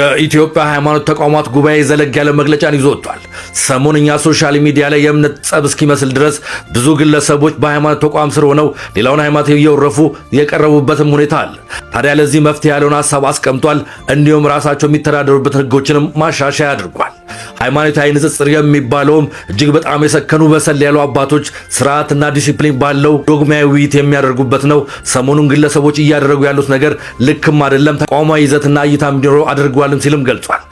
የኢትዮጵያ ሃይማኖት ተቋማት ጉባኤ ዘለግ ያለ መግለጫን ይዞ ወጥቷል። ሰሞንኛ ሶሻል ሚዲያ ላይ የእምነት ጸብ እስኪመስል ድረስ ብዙ ግለሰቦች በሃይማኖት ተቋም ስር ሆነው ሌላውን ሃይማኖት እየወረፉ የቀረቡበትም ሁኔታ አለ። ታዲያ ለዚህ መፍትሄ ያለውን ሐሳብ አስቀምጧል። እንዲሁም ራሳቸው የሚተዳደሩበት ህጎችንም ማሻሻያ አድርጓል። ሃይማኖታዊ ንጽጽር የሚባለውም እጅግ በጣም የሰከኑ በሰል ያሉ አባቶች ስርዓትና ዲሲፕሊን ባለው ዶግማዊ ውይይት የሚያደርጉበት ነው። ሰሞኑን ግለሰቦች እያደረጉ ያሉት ነገር ልክም አይደለም፣ ተቋማዊ ይዘትና እይታ እንዲኖረው አድርጓልም ሲልም ገልጿል።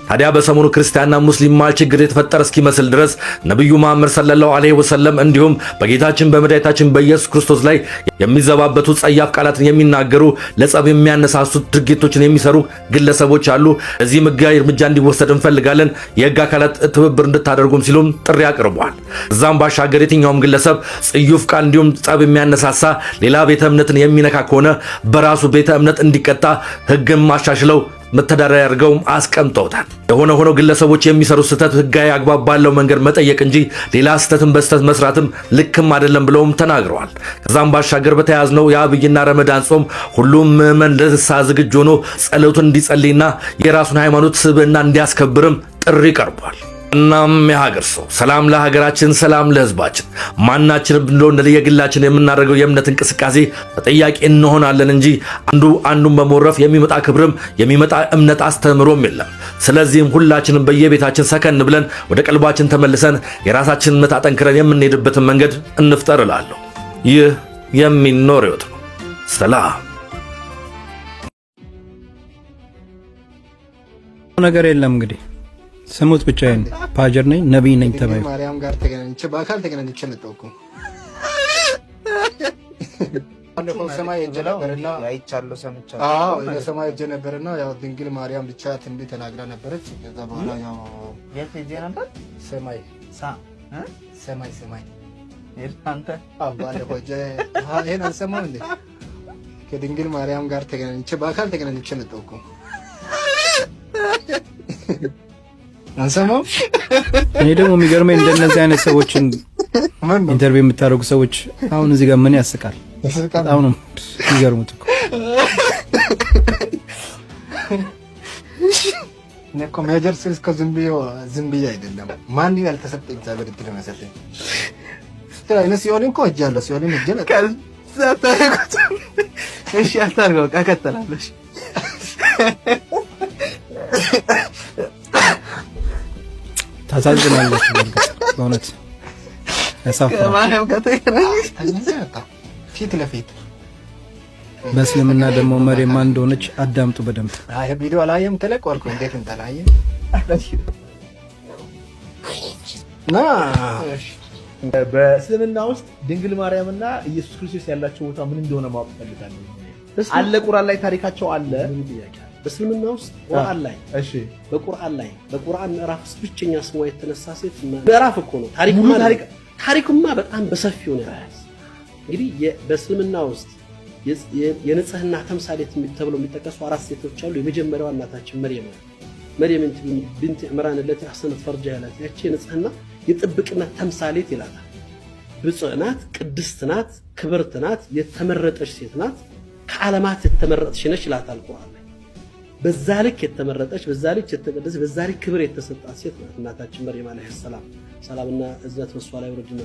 ታዲያ በሰሞኑ ክርስቲያንና ሙስሊም ማል ችግር የተፈጠረ እስኪመስል ድረስ ነብዩ መሐመድ ሰለላሁ ዐለይሂ ወሰለም እንዲሁም በጌታችን በመድኃኒታችን በኢየሱስ ክርስቶስ ላይ የሚዘባበቱ ጸያፍ ቃላትን የሚናገሩ ለጸብ የሚያነሳሱ ድርጊቶችን የሚሰሩ ግለሰቦች አሉ። እዚህ ሕጋዊ እርምጃ እንዲወሰድ እንፈልጋለን፣ የህግ አካላት ትብብር እንድታደርጉም ሲሉም ጥሪ አቅርበዋል። እዛም ባሻገር የትኛውም ግለሰብ ጽዩፍ ቃል እንዲሁም ጸብ የሚያነሳሳ ሌላ ቤተ እምነትን የሚነካ ከሆነ በራሱ ቤተ እምነት እንዲቀጣ ህግም አሻሽለው መተዳደሪያ ያርገውም አስቀምጠውታል። የሆነ ሆኖ ግለሰቦች የሚሰሩት ስህተት ህጋዊ አግባብ ባለው መንገድ መጠየቅ እንጂ ሌላ ስህተትን በስህተት መስራትም ልክም አይደለም ብለውም ተናግረዋል። ከዛም ባሻገር በተያዝነው የአብይና ረመዳን ጾም ሁሉም ምዕመን ለንስሐ ዝግጁ ሆኖ ጸሎቱን እንዲጸልይና የራሱን ሃይማኖት ስብዕና እንዲያስከብርም ጥሪ ቀርቧል። እናም የሀገር ሰው ሰላም ለሀገራችን፣ ሰላም ለህዝባችን። ማናችንም ብንሆን ለየግላችን የምናደርገው የእምነት እንቅስቃሴ ተጠያቂ እንሆናለን እንጂ አንዱን በመወረፍ የሚመጣ ክብርም የሚመጣ እምነት አስተምሮም የለም። ስለዚህም ሁላችንም በየቤታችን ሰከን ብለን ወደ ቀልባችን ተመልሰን የራሳችንን እምነት አጠንክረን የምንሄድበትን መንገድ እንፍጠር እላለሁ። ይህ የሚኖር ህይወት ነው። ሰላም ነገር የለም እንግዲህ ስሙት ብቻዬን ፓጀር ነኝ ነብይ ነኝ ተባይ ማርያም ጋር ተገናኝቼ በአካል ተገናኝቼ መጣሁኩ። ባለፈው ሰማይ ሄጄ ነበርና አይቻለሁ ሰምቻለሁ። አዎ የሰማይ ሄጄ ነበርና ያው ድንግል ማርያም ብቻ ትንቢት ተናግራ ነበረች። ከዛ በኋላ ያው የት ሄጄ ነበር? ሰማይ ሰማይ አንተ ባለፈው ሄጄ ይሄን አልሰማሁም እንዴ? ከድንግል ማርያም ጋር ተገናኝቼ በአካል ተገናኝቼ መጣሁኩ። አንሰማው። እኔ ደግሞ የሚገርመኝ እንደነዚህ አይነት ሰዎችን ኢንተርቪው የምታደርጉ ሰዎች አሁን እዚህ ጋር ምን ያስቃል? በጣም ነው የሚገርሙት እኮ። ነኮ ሜጀር ስልስ ዝም ብዬ አይደለም ማን ያልተሰጠ እግዚአብሔር እድል መሰጠኝ። ስለ አይነት ሲሆን እኮ እጃለሁ ሲሆን እጀለ ከዛ ታረጋት። እሺ አታርገው ቀከተላለሽ። ታሳዝናለች በእውነት ያሳፍራል። ማርያም ከተገናኘች ፊት ለፊት በእስልምና ደግሞ መሬም ማን እንደሆነች አዳምጡ በደንብ። አይ ቪዲዮ አላየም ተለቀቀ። እንዴት እንተላየ ና በእስልምና ውስጥ ድንግል ማርያምና ኢየሱስ ክርስቶስ ያላቸው ቦታ ምን እንደሆነ ማወቅ ፈልጋለሁ። አለ ቁርአን ላይ ታሪካቸው አለ። በእስልምና ውስጥ ቁርአን ላይ እሺ፣ በቁርአን ምዕራፍ ውስጥ ብቸኛ ስሟ የተነሳ ሴት ምዕራፍ እኮ ነው። ታሪኩማ በጣም በሰፊው ነው ያለው። እንግዲህ በእስልምና ውስጥ የንጽህና ተምሳሌት ተብለው የሚጠቀሱ አራት ሴቶች አሉ። የመጀመሪያዋ እናታችን መርየም ቢንት ዕምራን التي احسنت فرجها ያላት ያቺ ንጽህና የጥብቅና ተምሳሌት ይላታል። ብፁዕ ናት፣ ቅድስት ናት፣ ክብርት ናት፣ የተመረጠች ሴት ናት፣ ከዓለማት የተመረጠች ነች ይላታል ቁርአን። በዛ ልክ የተመረጠች፣ በዛ ልክ የተቀደሰች፣ በዛ ልክ ክብር የተሰጣት ሴት ናት እናታችን መርየም አለይሂ ሰላምና እዝነት በሷ ላይ ወርድና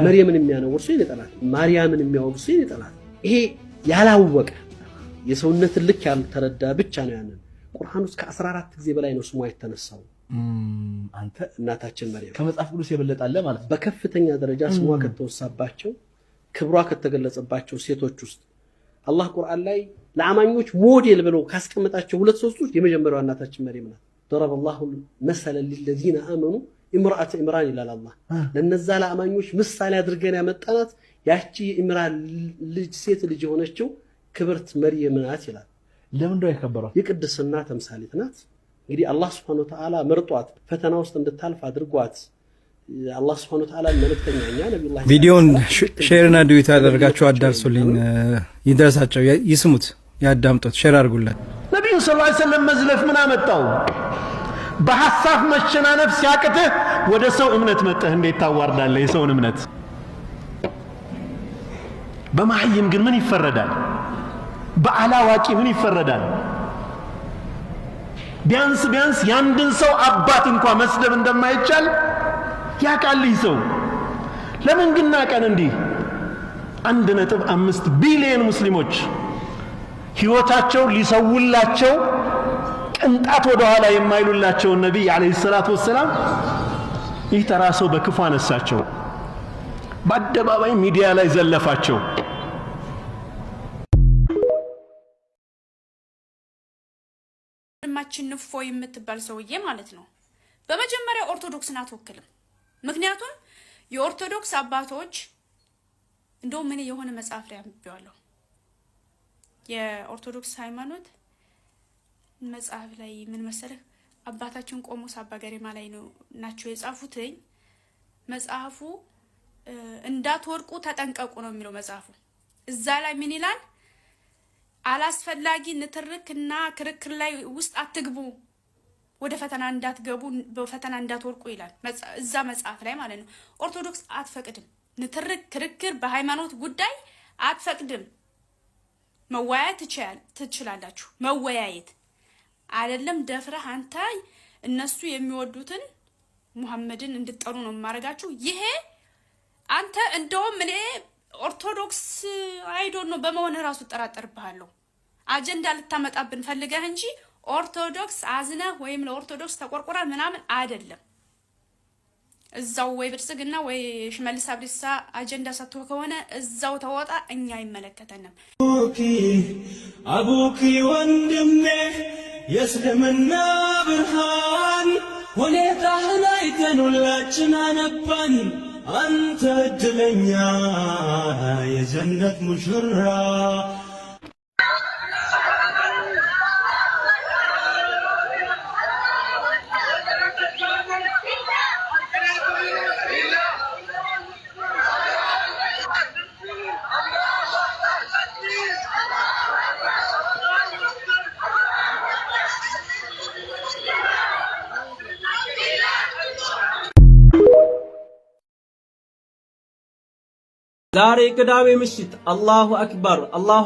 መርየምን የሚያነውር ሰው ይጠላል፣ ማርያምን የሚያወግዝ ሰው ይጠላል። ይሄ ያላወቀ የሰውነት ልክ ያልተረዳ ብቻ ነው። ያንን ቁርአን ውስጥ ከ14 ጊዜ በላይ ነው ስሟ የተነሳው። አንተ እናታችን መርየም ከመጽሐፍ ቅዱስ የበለጣለ ማለት ነው። በከፍተኛ ደረጃ ስሟ ከተወሳባቸው፣ ክብሯ ከተገለጸባቸው ሴቶች ውስጥ አላህ ቁርአን ላይ ለአማኞች ሞዴል ብለው ካስቀመጣቸው ሁለት ሶስቶች የመጀመሪያዋ እናታችን መርየም ናት። ضرب الله مثلا للذين امنوا امراه عمران ይላል አላህ። ለነዛ ለአማኞች ምሳሌ አድርገን ያመጣናት ያቺ ኢምራን ልጅ ሴት ልጅ የሆነችው ክብርት መርየም ናት ይላል። ለምን ነው የከበረው? የቅድስና ተምሳሌት ናት። እንግዲህ አላህ Subhanahu Wa Ta'ala መርጧት ፈተና ውስጥ እንድታልፍ አድርጓት አላህ Subhanahu Wa Ta'ala መልእክተኛኛ ነብዩላህ ቪዲዮን ሼር እና ዲዩት አድርጋችሁ አዳርሱልኝ፣ ይድረሳቸው፣ ይስሙት፣ ያዳምጡት፣ ሼር አድርጉለት። ነብዩ ሰለላሁ ዐለይሂ ወሰለም መዝለፍ ምን አመጣው? በሐሳብ መሸናነፍ ሲያቅትህ ወደ ሰው እምነት መጥተህ እንዴት ታዋርዳለህ የሰውን እምነት? በማህይም ግን ምን ይፈረዳል? በአላዋቂ ምን ይፈረዳል? ቢያንስ ያንድን ሰው አባት እንኳን መስደብ እንደማይቻል ያውቃል ይህ ሰው። ለምን ግን ናቀን እንዲህ 1.5 ቢሊዮን ሙስሊሞች ህይወታቸው ሊሰውላቸው ቅንጣት ወደ ኋላ የማይሉላቸው ነብይ አለይሂ ሰላቱ ወሰለም ይህ ተራ ሰው በክፉ አነሳቸው፣ በአደባባይ ሚዲያ ላይ ዘለፋቸው። ማችን ንፎ የምትባል ሰውዬ ማለት ነው በመጀመሪያ ኦርቶዶክስን አትወክልም። ምክንያቱም የኦርቶዶክስ አባቶች እንደውም ምን የሆነ መጽሐፍ ላይ አንብቤዋለሁ የኦርቶዶክስ ሃይማኖት መጽሐፍ ላይ ምን መሰለህ አባታችን ቆሞስ አባ ገሪማ ላይ ነው ናቸው የጻፉት። መጽሐፉ እንዳትወርቁ ተጠንቀቁ ነው የሚለው መጽሐፉ። እዛ ላይ ምን ይላል? አላስፈላጊ ንትርክና ክርክር ላይ ውስጥ አትግቡ፣ ወደ ፈተና እንዳትገቡ፣ በፈተና እንዳትወርቁ ይላል እዛ መጽሐፍ ላይ ማለት ነው። ኦርቶዶክስ አትፈቅድም። ንትርክ ክርክር በሃይማኖት ጉዳይ አትፈቅድም። መወያየት ትችላላችሁ። መወያየት አይደለም ደፍረህ አንተ እነሱ የሚወዱትን ሙሐመድን እንድትጠሩ ነው ማረጋችሁ። ይሄ አንተ እንደውም እኔ ኦርቶዶክስ አይዶን ነው በመሆን ራሱ ተጠራጠርብሃለሁ። አጀንዳ ልታመጣብን ፈልገህ እንጂ ኦርቶዶክስ አዝነህ ወይም ለኦርቶዶክስ ተቆርቆራ ምናምን አይደለም። እዛው ወይ ብልጽግና ወይ ሽመልስ አብዲሳ አጀንዳ ሰጥቶ ከሆነ እዛው ተወጣ፣ እኛ አይመለከተንም። አቡኪ ወንድሜ የእስልምና ብርሃን ሁኔታህን አይተን ሁላችን አነባን። አንተ እድለኛ የጀነት ሙሽራ ዛሬ ቅዳሜ ምሽት አላሁ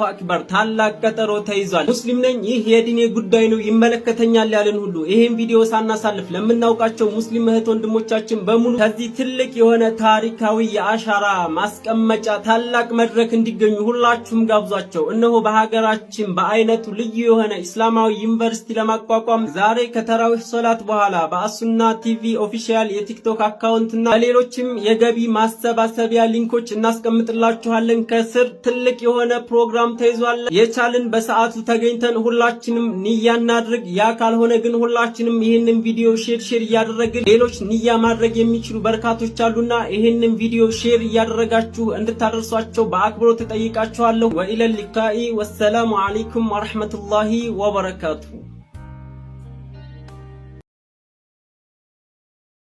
አክበር ታላቅ ቀጠሮ ተይዟል። ሙስሊም ነኝ፣ ይህ የዲኔ ጉዳይ ነው፣ ይመለከተኛል ያለን ሁሉ ይሄን ቪዲዮ ሳናሳልፍ ለምናውቃቸው ሙስሊም እህት ወንድሞቻችን በሙሉ ከዚህ ትልቅ የሆነ ታሪካዊ የአሻራ ማስቀመጫ ታላቅ መድረክ እንዲገኙ ሁላችሁም ጋብዟቸው። እነሆ በሀገራችን በአይነቱ ልዩ የሆነ እስላማዊ ዩኒቨርሲቲ ለማቋቋም ዛሬ ከተራዊህ ሶላት በኋላ በአሱና ቲቪ ኦፊሻል የቲክቶክ አካውንት እና ሌሎችም የገቢ ማሰባሰቢያ ሊንኮች እናስቀምጥላችኋለን። ከስር ትልቅ የሆነ ፕሮግራም ተይዟል። የቻልን በሰዓቱ ተገኝተን ሁላችንም ንያ እናድርግ። ያ ካልሆነ ግን ሁላችንም ይሄንን ቪዲዮ ሼር እያደረግን ሌሎች ንያ ማድረግ የሚችሉ በርካቶች አሉና ይሄንን ቪዲዮ ሼር እያደረጋችሁ እንድታደርሷቸው በአክብሮት ተጠይቃችኋለሁ። ወኢለል ሊቃኢ ወሰላሙ አለይኩም ወራህመቱላሂ ወበረካቱ።